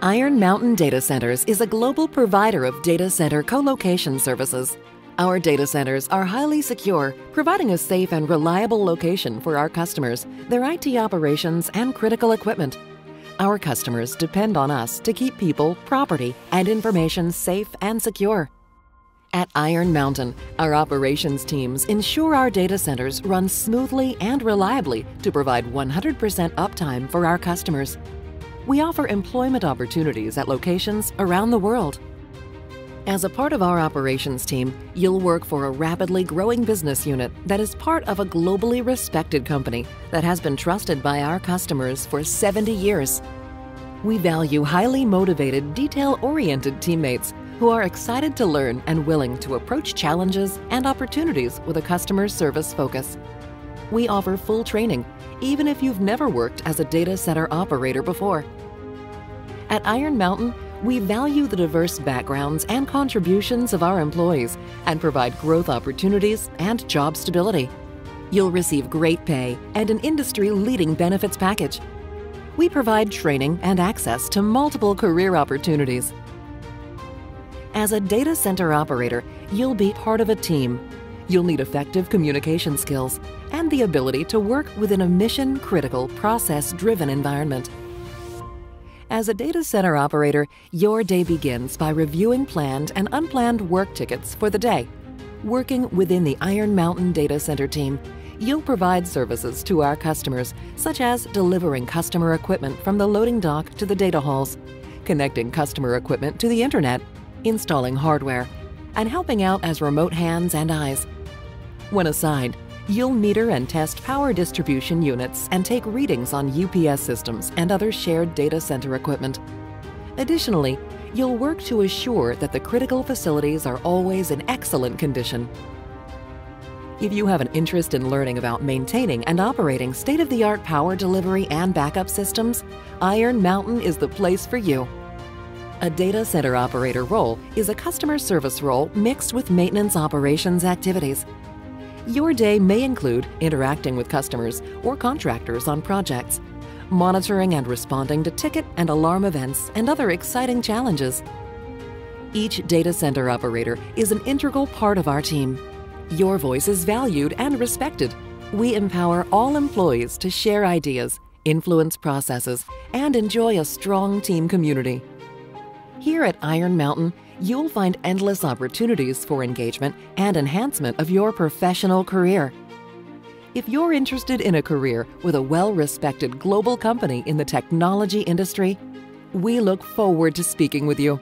Iron Mountain Data Centers is a global provider of data center co-location services. Our data centers are highly secure, providing a safe and reliable location for our customers, their IT operations, and critical equipment. Our customers depend on us to keep people, property, and information safe and secure. At Iron Mountain, our operations teams ensure our data centers run smoothly and reliably to provide 100% uptime for our customers. We offer employment opportunities at locations around the world. As a part of our operations team, you'll work for a rapidly growing business unit that is part of a globally respected company that has been trusted by our customers for 70 years. We value highly motivated, detail-oriented teammates who are excited to learn and willing to approach challenges and opportunities with a customer service focus. We offer full training, even if you've never worked as a data center operator before. At Iron Mountain, we value the diverse backgrounds and contributions of our employees and provide growth opportunities and job stability. You'll receive great pay and an industry-leading benefits package. We provide training and access to multiple career opportunities. As a data center operator, you'll be part of a team. You'll need effective communication skills and the ability to work within a mission-critical, process-driven environment. As a data center operator, your day begins by reviewing planned and unplanned work tickets for the day. Working within the Iron Mountain Data Center team, you'll provide services to our customers, such as delivering customer equipment from the loading dock to the data halls, connecting customer equipment to the internet, installing hardware, and helping out as remote hands and eyes. When assigned, you'll meter and test power distribution units and take readings on UPS systems and other shared data center equipment. Additionally, you'll work to assure that the critical facilities are always in excellent condition. If you have an interest in learning about maintaining and operating state-of-the-art power delivery and backup systems, Iron Mountain is the place for you. A data center operator role is a customer service role mixed with maintenance operations activities. Your day may include interacting with customers or contractors on projects, monitoring and responding to ticket and alarm events and other exciting challenges. Each data center operator is an integral part of our team. Your voice is valued and respected. We empower all employees to share ideas, influence processes, and enjoy a strong team community. Here at Iron Mountain, you'll find endless opportunities for engagement and enhancement of your professional career. If you're interested in a career with a well-respected global company in the technology industry, we look forward to speaking with you.